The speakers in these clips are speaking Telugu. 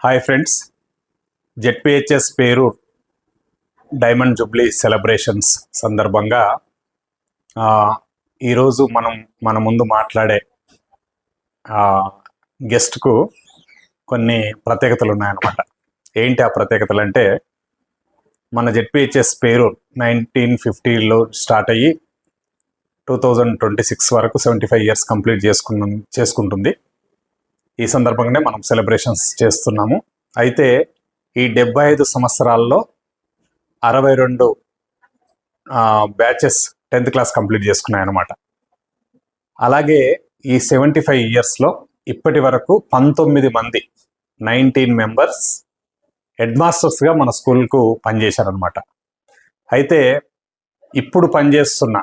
Hi friends, ZPHS Perur diamond jubilee celebrations సందర్భంగా ఈరోజు మన ముందు మాట్లాడే గెస్ట్కు కొన్ని ప్రత్యేకతలు ఉన్నాయన్నమాట. ఏంటి ఆ ప్రత్యేకతలు అంటే, మన జెడ్పిహెచ్ఎస్ పేరూర్ 1950లో స్టార్ట్ అయ్యి 2026 వరకు 75 ఇయర్స్ కంప్లీట్ చేసుకుంటుంది. ఈ సందర్భంగానే మనం సెలబ్రేషన్స్ చేస్తున్నాము. అయితే ఈ 75 సంవత్సరాల్లో 62 బ్యాచెస్ 10th క్లాస్ కంప్లీట్ చేసుకున్నాయి అన్నమాట. అలాగే ఈ 75 ఇయర్స్లో ఇప్పటి వరకు 19 మంది 19 మెంబర్స్ హెడ్ మాస్టర్స్గా మన స్కూల్కు పనిచేశారనమాట. అయితే ఇప్పుడు పనిచేస్తున్న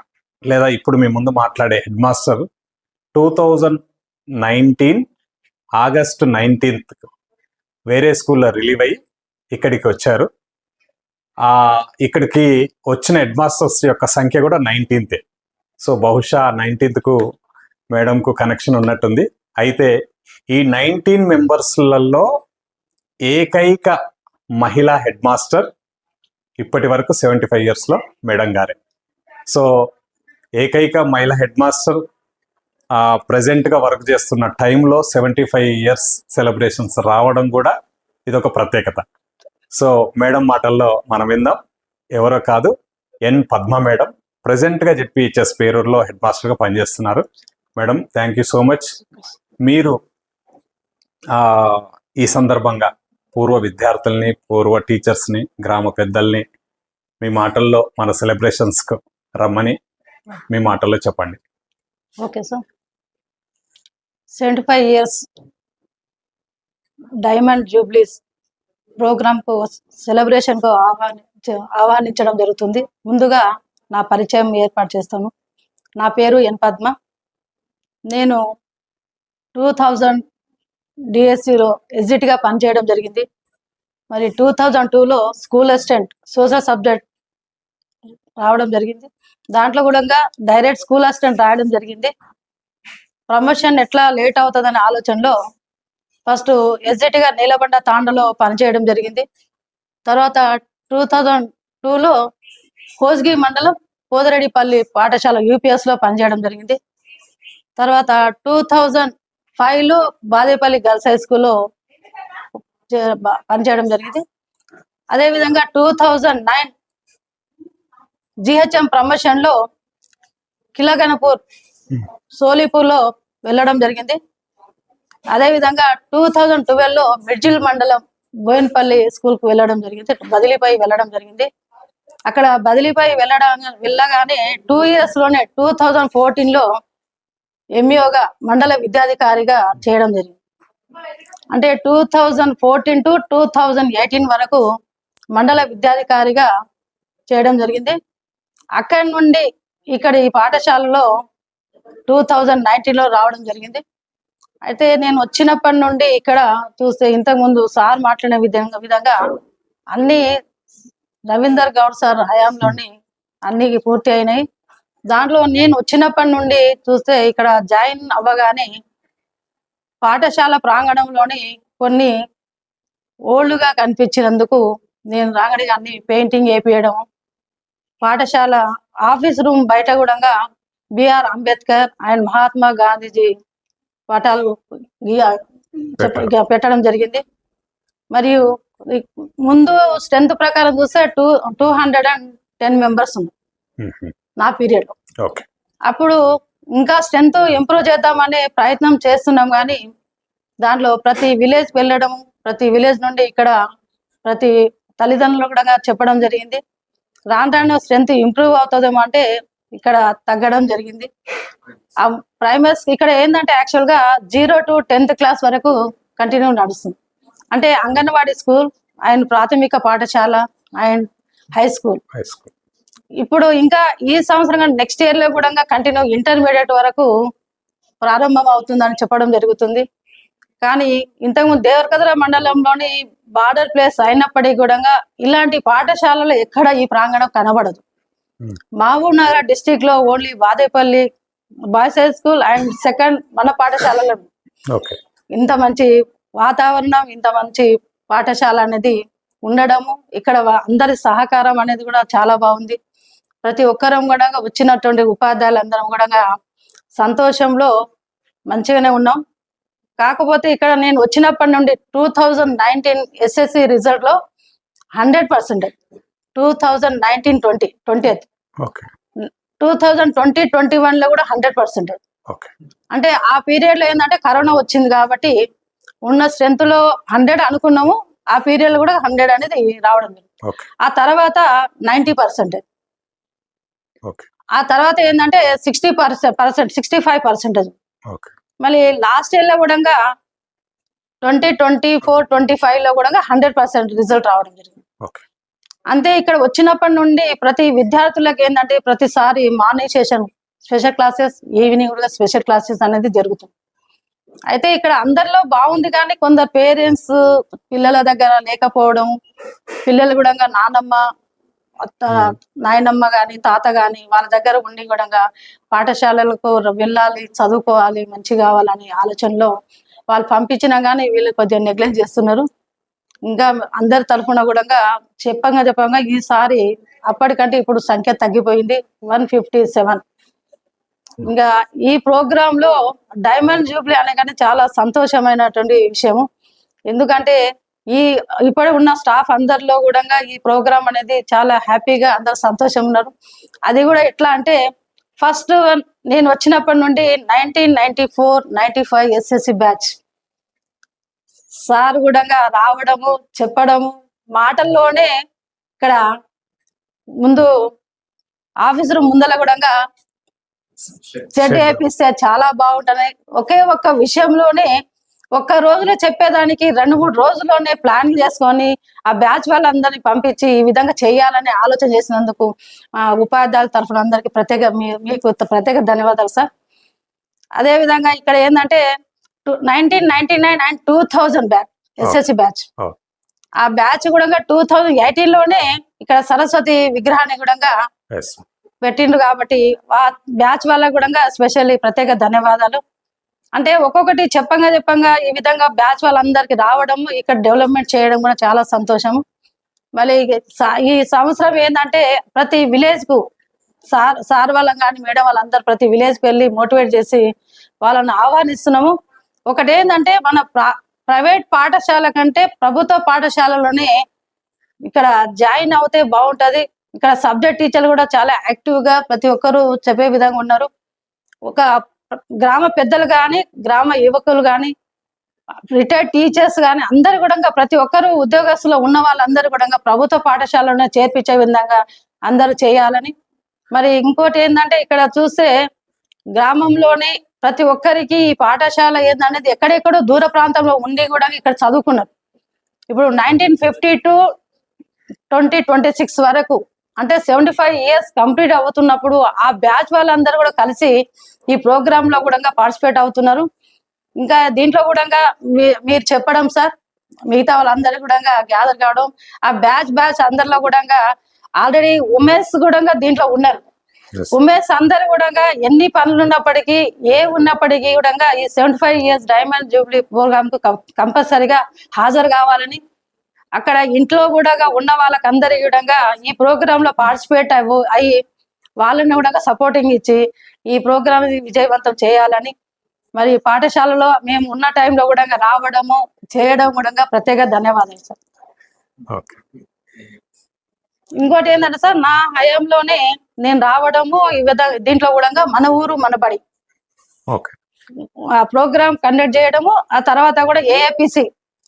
లేదా ఇప్పుడు మీ ముందు మాట్లాడే హెడ్ మాస్టర్ 2019 ఆగస్టు 19th వేరే స్కూల్లో రిలీవ్ అయ్యి ఇక్కడికి వచ్చారు. ఇక్కడికి వచ్చిన హెడ్ మాస్టర్స్ యొక్క సంఖ్య కూడా 19th. సో బహుశా 19th మేడంకు కనెక్షన్ ఉన్నట్టుంది. అయితే ఈ 19 మెంబర్స్లలో ఏకైక మహిళా హెడ్ మాస్టర్ ఇప్పటి వరకు 75 ఇయర్స్లో మేడం గారే. సో ఏకైక మహిళా హెడ్ మాస్టర్ ప్రజెంట్గా వర్క్ చేస్తున్న టైంలో 75 ఇయర్స్ సెలబ్రేషన్స్ రావడం కూడా ఇదొక ప్రత్యేకత. సో మేడం మాటల్లో మనం విందాం. ఎవరో కాదు, ఎన్ పద్మ మేడం. ప్రజెంట్గా జెడ్పిహెచ్ఎస్ పేరూరులో హెడ్ మాస్టర్గా పనిచేస్తున్నారు. Madam, thank you so much. మీరు ఈ సందర్భంగా పూర్వ విద్యార్థుల్ని, పూర్వ టీచర్స్ని, గ్రామ పెద్దల్ని మీ మాటల్లో మన సెలబ్రేషన్స్కు రమ్మని మీ మాటల్లో చెప్పండి. Okay sir. 75 ఇయర్స్ డైమండ్ జూబ్లీస్ ప్రోగ్రామ్కు సెలబ్రేషన్కు ఆహ్వానించడం జరుగుతుంది. ముందుగా నా పరిచయం ఏర్పాటు చేస్తాను. నా పేరు ఎన్ పద్మ. నేను 2000 డిఎస్సిలో ఎగ్జిట్గా పనిచేయడం జరిగింది. మరి 2002లో స్కూల్ అసిస్టెంట్ సోషల్ సబ్జెక్ట్ రావడం జరిగింది. దాంట్లో కూడా డైరెక్ట్ స్కూల్ అసిస్టెంట్ రాయడం జరిగింది. ప్రమోషన్ ఎట్లా లేట్ అవుతుందనే ఆలోచనలో ఫస్ట్ ఎస్జిటిగా నీలబండ తాండలో పనిచేయడం జరిగింది. తర్వాత 2002లో కోస్గి మండలం పోదిరెడ్డిపల్లి పాఠశాల యూపీఎస్లో పనిచేయడం జరిగింది. తర్వాత 2005లో బాదేపల్లి గర్ల్స్ హై స్కూల్లో పనిచేయడం జరిగింది. అదేవిధంగా 2009 జిహెచ్ఎం ప్రమోషన్లో కిలగనపూర్ సోలీపూర్లో వెళ్ళడం జరిగింది. అదేవిధంగా 2012లో మిడ్జిల్ మండలం బోయిన్పల్లి స్కూల్కు వెళ్ళడం జరిగింది. బదిలీపై వెళ్ళడం జరిగింది. అక్కడ బదిలీపై వెళ్ళగానే 2 ఇయర్స్లోనే 2014లో ఎంఈఓగా మండల విద్యాధికారిగా చేయడం జరిగింది. అంటే 2014 to 2018 వరకు మండల విద్యాధికారిగా చేయడం జరిగింది. అక్కడి నుండి ఇక్కడ ఈ పాఠశాలలో 2019లో రావడం జరిగింది. అయితే నేను వచ్చినప్పటి నుండి ఇక్కడ చూస్తే ఇంతకుముందు సార్ మాట్లాడిన విధంగా అన్ని రవీందర్ గౌడ్ సార్ హయాంలోని అన్ని పూర్తి అయినాయి. దాంట్లో నేను వచ్చినప్పటి నుండి చూస్తే ఇక్కడ జాయిన్ అవ్వగానే పాఠశాల ప్రాంగణంలోని కొన్ని ఓల్డ్గా కనిపించినందుకు నేను రాగానే అన్ని పెయింటింగ్ వేపియడం, పాఠశాల ఆఫీస్ రూమ్ బయట కూడా బిఆర్ అంబేద్కర్ అండ్ మహాత్మా గాంధీజీ పటాలు పెట్టడం జరిగింది. మరియు ముందు స్ట్రెంత్ ప్రకారం చూస్తే 210 మెంబర్స్ ఉంది నా పీరియడ్లో. అప్పుడు ఇంకా స్ట్రెంత్ ఇంప్రూవ్ చేద్దామనే ప్రయత్నం చేస్తున్నాం. కానీ దాంట్లో ప్రతి విలేజ్ వెళ్ళడం, ప్రతి విలేజ్ నుండి ఇక్కడ ప్రతి తల్లిదండ్రులు కూడా చెప్పడం జరిగింది. రాను స్ట్రెంత్ ఇంప్రూవ్ అవుతుందేమో అంటే ఇక్కడ తగ్గడం జరిగింది. ఆ ప్రైమరీస్ ఇక్కడ ఏంటంటే యాక్చువల్గా 0 to 10th క్లాస్ వరకు కంటిన్యూ నడుస్తుంది. అంటే అంగన్వాడీ స్కూల్ అండ్ ప్రాథమిక పాఠశాల అండ్ హై స్కూల్. ఇప్పుడు ఇంకా ఈ సంవత్సరం నెక్స్ట్ ఇయర్లో కూడా కంటిన్యూ ఇంటర్మీడియట్ వరకు ప్రారంభం అవుతుందని చెప్పడం జరుగుతుంది. కానీ ఇంతకుముందు దేవరకద్ర మండలంలోని బార్డర్ ప్లేస్ అయినప్పటికీ కూడా ఇలాంటి పాఠశాలలో ఎక్కడ ఈ ప్రాంగణం కనబడదు. మహబూబ్ నగర్ డిస్టిక్ లో only Badepalli boys high school and second మన పాఠశాలలో ఇంత మంచి వాతావరణం, ఇంత మంచి పాఠశాల అనేది ఉండడము, ఇక్కడ అందరి సహకారం అనేది కూడా చాలా బాగుంది. ప్రతి ఒక్కరం కూడా వచ్చినటువంటి ఉపాధ్యాయులందరం కూడా సంతోషంలో మంచిగానే ఉన్నాం. కాకపోతే ఇక్కడ నేను వచ్చినప్పటి నుండి 2019 ఎస్ఎస్సి రిజల్ట్ లో 100%, 2019-20 ఓకే 2020-21 లో కూడా 100%. ఓకే అంటే ఆ పీరియడ్ లో ఏంటంటే కరోనా వచ్చింది కాబట్టి ఉన్న స్ట్రెంత్ లో 100 అనుకున్నాము, ఆ పీరియడ్ లో కూడా 100 అనేది రావడం జరిగింది. ఓకే ఆ తర్వాత 90%, ఓకే ఆ తర్వాత ఏంటంటే 60%, 65%. ఓకే మళ్ళీ లాస్ట్ ఇయర్ లో కూడా 2024-25 లో కూడా 100% రిజల్ట్ రావడం జరిగింది. ఓకే అంతే ఇక్కడ వచ్చినప్పటి నుండి ప్రతి విద్యార్థులకు ఏంటంటే ప్రతిసారి morning session special classes, evening కూడా స్పెషల్ క్లాసెస్ అనేది జరుగుతుంది. అయితే ఇక్కడ అందరిలో బాగుంది కానీ కొందరు పేరెంట్స్ పిల్లల దగ్గర లేకపోవడం, పిల్లలు కూడా నానమ్మ నాయనమ్మ గాని తాత గాని వాళ్ళ దగ్గర ఉండి కూడా పాఠశాలలకు వెళ్ళాలి, చదువుకోవాలి, మంచి కావాలని ఆలోచనలో వాళ్ళు పంపించినా కానీ వీళ్ళు కొద్దిగా నెగ్లెక్ట్ చేస్తున్నారు. ఇంకా అందరి తరఫున కూడా చెప్పంగా ఈసారి అప్పటికంటే ఇప్పుడు సంఖ్య తగ్గిపోయింది, 157. ఇంకా ఈ ప్రోగ్రామ్ లో డైమండ్ జూబ్లీ అనగానే చాలా సంతోషమైనటువంటి విషయము. ఎందుకంటే ఇప్పుడు ఉన్న స్టాఫ్ అందరిలో కూడా ఈ ప్రోగ్రామ్ అనేది చాలా హ్యాపీగా అందరు సంతోషం ఉన్నారు. అది కూడా ఎట్లా అంటే ఫస్ట్ నేను వచ్చినప్పటి నుండి 1994-95 ఎస్ఎస్సి బ్యాచ్ సార్ కూడా రావడము, చెప్పడము, మాటల్లోనే ఇక్కడ ముందు ఆఫీసర్ ముందల కూడా సెట్ వేపిస్తే చాలా బాగుంటుంది. ఒకే ఒక్క విషయంలోనే ఒక్క రోజులో చెప్పేదానికి 2-3 రోజుల్లోనే ప్లాన్ చేసుకొని ఆ బ్యాచ్ వాళ్ళందరినీ పంపించి ఈ విధంగా చేయాలని ఆలోచన చేసినందుకు ఉపాధ్యాయుల తరఫున అందరికి మీకు ప్రత్యేక ధన్యవాదాలు సార్. అదే విధంగా ఇక్కడ ఏంటంటే 1999 and 2000 బ్యాచ్ ఎస్ఎస్సి బ్యాచ్, ఆ బ్యాచ్ కూడా 2018 లోనే ఇక్కడ సరస్వతి విగ్రహాన్ని కూడా పెట్టిండ్రు కాబట్టి ఆ బ్యాచ్ వాళ్ళకు కూడా స్పెషల్లీ ప్రత్యేక ధన్యవాదాలు. అంటే ఒక్కొక్కటి చెప్పంగా ఈ విధంగా బ్యాచ్ వాళ్ళందరికి రావడం, ఇక్కడ డెవలప్మెంట్ చేయడం కూడా చాలా సంతోషము. మళ్ళీ ఈ సంవత్సరం ఏంటంటే ప్రతి విలేజ్ కు సార్ వాళ్ళని కానీ మేడం వాళ్ళందరూ ప్రతి విలేజ్ కు వెళ్ళి మోటివేట్ చేసి వాళ్ళని ఆహ్వానిస్తున్నాము. ఒకటి ఏంటంటే మన ప్రైవేట్ పాఠశాల కంటే ప్రభుత్వ పాఠశాలలోనే ఇక్కడ జాయిన్ అవుతే బాగుంటది. ఇక్కడ సబ్జెక్ట్ టీచర్లు కూడా చాలా యాక్టివ్ గా ప్రతి ఒక్కరు చెప్పే విధంగా ఉన్నారు. ఒక గ్రామ పెద్దలు కానీ, గ్రామ యువకులు కానీ, రిటైర్డ్ టీచర్స్ కానీ అందరు కూడా ప్రతి ఒక్కరు ఉద్యోగస్తులు ఉన్న వాళ్ళందరూ కూడా ప్రభుత్వ పాఠశాలను చేర్పించే విధంగా అందరూ చేయాలని. మరి ఇంకోటి ఏంటంటే ఇక్కడ చూస్తే గ్రామంలోనే ప్రతి ఒక్కరికి ఈ పాఠశాల ఏందనేది ఎక్కడెక్కడో దూర ప్రాంతంలో ఉండి కూడా ఇక్కడ చదువుకున్నారు. ఇప్పుడు 1950 to 2026 వరకు అంటే 75 years కంప్లీట్ అవుతున్నప్పుడు ఆ బ్యాచ్ వాళ్ళందరూ కూడా కలిసి ఈ ప్రోగ్రామ్ లో కూడా పార్టిసిపేట్ అవుతున్నారు. ఇంకా దీంట్లో కూడా మీరు చెప్పడం సార్, మిగతా వాళ్ళందరూ కూడా గ్యాదర్ కావడం, ఆ బ్యాచ్ అందరిలో కూడా ఆల్రెడీ ఉమెన్స్ కూడా దీంట్లో ఉన్నారు. ఉమెన్స్ అందరు కూడా ఎన్ని పనులు ఉన్నప్పటికీ ఉన్నప్పటికీ కూడా ఈ 75 years డైమండ్ జూబ్లీ ప్రోగ్రామ్ కు కంపల్సరిగా హాజరు కావాలని, అక్కడ ఇంట్లో కూడా ఉన్న వాళ్ళకందరికీ కూడా ఈ ప్రోగ్రామ్ లో పార్టిసిపేట్ అయ్యి వాళ్ళని కూడా సపోర్టింగ్ ఇచ్చి ఈ ప్రోగ్రామ్ విజయవంతం చేయాలని, మరి పాఠశాలలో మేము ఉన్న టైంలో కూడా రావడము చేయడం కూడా ప్రత్యేక ధన్యవాదాలు సార్. ఇంకోటి ఏంటంటే సార్, నా హయాంలోనే నేను రావడము ఈ విధంగా దీంట్లో కూడా మన ఊరు మన బడి ప్రోగ్రామ్ కండక్ట్ చేయడము, ఆ తర్వాత కూడా ఏఐపిసి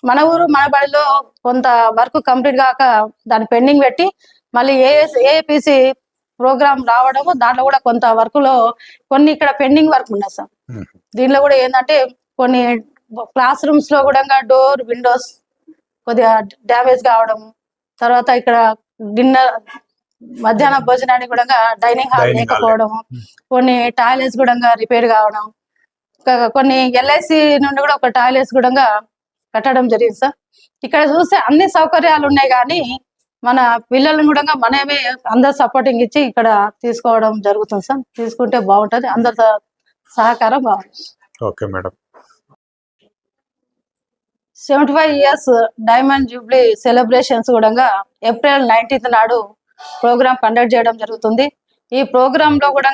మన ఊరు మన బడిలో కొంత వర్క్ కంప్లీట్ కాక దాన్ని పెండింగ్ పెట్టి మళ్ళీ ఏఐపిసి ప్రోగ్రామ్ రావడము, దాంట్లో కూడా కొంత వర్క్ లో కొన్ని ఇక్కడ పెండింగ్ వర్క్ ఉన్నాయి సార్. దీంట్లో కూడా ఏంటంటే కొన్ని క్లాస్ రూమ్స్ లో కూడా డోర్ విండోస్ కొద్దిగా డ్యామేజ్ కావడము, తర్వాత ఇక్కడ డిన్నర్ మధ్యాహ్న భోజనానికి కూడా డైనింగ్ హాల్ లేకపోవడము, కొన్ని టాయిలెట్స్ కూడా రిపేర్ కావడం, కొన్ని ఎల్ఐసి నుండి కూడా ఒక టాయిలెట్స్ కూడా కట్టడం జరిగింది సార్. ఇక్కడ చూస్తే అన్ని సౌకర్యాలు ఉన్నాయి కానీ మన పిల్లలను కూడా మనమే అందరు సపోర్టింగ్ ఇచ్చి ఇక్కడ తీసుకోవడం జరుగుతుంది సార్. తీసుకుంటే బాగుంటది, అందరి సహకారం బాగుంటుంది. Okay madam. 75 years diamond jubilee celebrations కూడా ఏప్రిల్ 19th నాడు ప్రోగ్రామ్ కండక్ట్ చేయడం జరుగుతుంది. ఈ ప్రోగ్రామ్ లో కూడా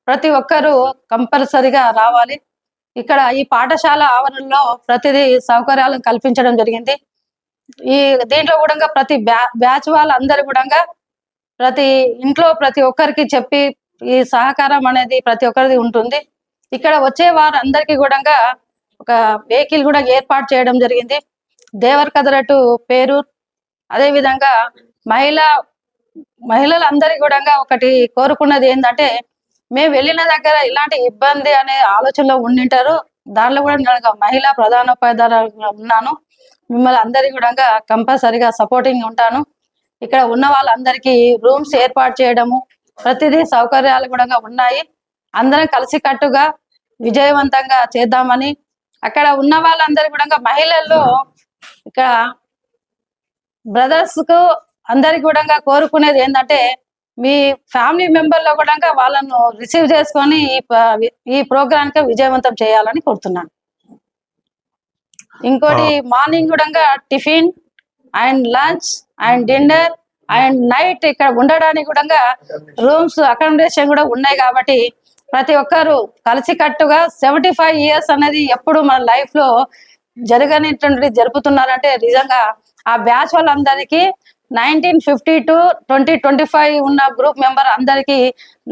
ప్రతి ఒక్కరూ కంపల్సరిగా రావాలి. ఇక్కడ ఈ పాఠశాల ఆవరణలో ప్రతిదీ సౌకర్యాలను కల్పించడం జరిగింది. ఈ దీంట్లో కూడా ప్రతి బ్యాచ్ వాళ్ళందరూ కూడా ప్రతి ఇంట్లో ప్రతి ఒక్కరికి చెప్పి ఈ సహకారం అనేది ప్రతి ఒక్కరిది ఉంటుంది. ఇక్కడ వచ్చే వారందరికీ కూడా ఒక వెహికల్ కూడా ఏర్పాటు చేయడం జరిగింది. దేవరకద్ర టు పేరూర్. అదేవిధంగా మహిళలందరికీ కూడా ఒకటి కోరుకున్నది ఏంటంటే, మేము వెళ్ళిన దగ్గర ఇలాంటి ఇబ్బంది అనే ఆలోచనలో ఉండింటారు. దానిలో కూడా నేను మహిళా ప్రధానోపాధ్యాయురాలుగా ఉన్నాను. మిమ్మల్ని అందరికీ కూడా కంపల్సరిగా సపోర్టింగ్ ఉంటాను. ఇక్కడ ఉన్న వాళ్ళందరికీ రూమ్స్ ఏర్పాటు చేయడము, ప్రతిదీ సౌకర్యాలు కూడా ఉన్నాయి. అందరం కలిసికట్టుగా విజయవంతంగా చేద్దామని, అక్కడ ఉన్న వాళ్ళందరూ కూడా మహిళల్లో ఇక్కడ బ్రదర్స్ కు అందరికి కూడా కోరుకునేది ఏంటంటే, మీ ఫ్యామిలీ మెంబర్లో కూడా వాళ్ళను రిసీవ్ చేసుకొని ఈ ప్రోగ్రామ్ కి విజయవంతం చేయాలని కోరుతున్నాను. ఇంకోటి మార్నింగ్ కూడా tiffin and lunch and dinner and night ఇక్కడ ఉండడానికి కూడా రూమ్స్ అకామిడేషన్ కూడా ఉన్నాయి. కాబట్టి ప్రతి ఒక్కరు కలిసికట్టుగా 75 ఇయర్స్ అనేది ఎప్పుడు మన లైఫ్ లో జరగనిటువంటి జరుపుతున్నారంటే నిజంగా ఆ బ్యాచ్ వాళ్ళందరికీ 1950 to 2025 ఉన్న గ్రూప్ మెంబర్ అందరికీ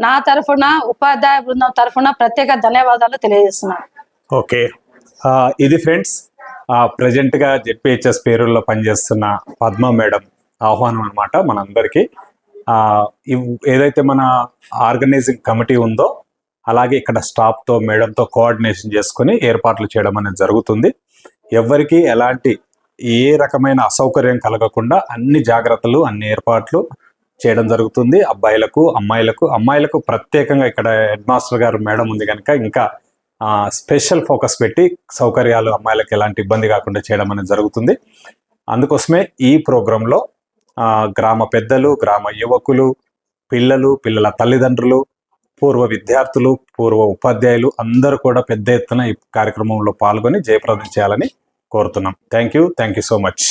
నా తరఫున, ఉపాధ్యాయ బృందం తరఫున ప్రత్యేక ధన్యవాదాలు తెలియజేస్తున్నాను. ఓకే, ఇది ఫ్రెండ్స్ ప్రజెంట్ గా జెడ్పీహెచ్ఎస్ పేరులో పనిచేస్తున్న పద్మ మేడం ఆహ్వానం అనమాట మనందరికీ. ఏదైతే మన ఆర్గనైజింగ్ కమిటీ ఉందో అలాగే ఇక్కడ స్టాఫ్తో మేడంతో కోఆర్డినేషన్ చేసుకుని ఏర్పాట్లు చేయడం అనేది జరుగుతుంది. ఎవరికి ఎలాంటి ఏ రకమైన అసౌకర్యం కలగకుండా అన్ని జాగ్రత్తలు, అన్ని ఏర్పాట్లు చేయడం జరుగుతుంది. అబ్బాయిలకు, అమ్మాయిలకు ప్రత్యేకంగా ఇక్కడ హెడ్ మాస్టర్ గారు మేడం ఉంది కనుక ఇంకా స్పెషల్ ఫోకస్ పెట్టి సౌకర్యాలు అమ్మాయిలకు ఎలాంటి ఇబ్బంది కాకుండా చేయడం అనేది జరుగుతుంది. అందుకోసమే ఈ ప్రోగ్రాంలో గ్రామ పెద్దలు, గ్రామ యువకులు, పిల్లల తల్లిదండ్రులు, పూర్వ విద్యార్థులు, పూర్వ ఉపాధ్యాయులు అందరూ కూడా పెద్ద ఎత్తున ఈ కార్యక్రమంలో పాల్గొని జయప్రదం చేయాలని కోరుతున్నాం. Thank you so much.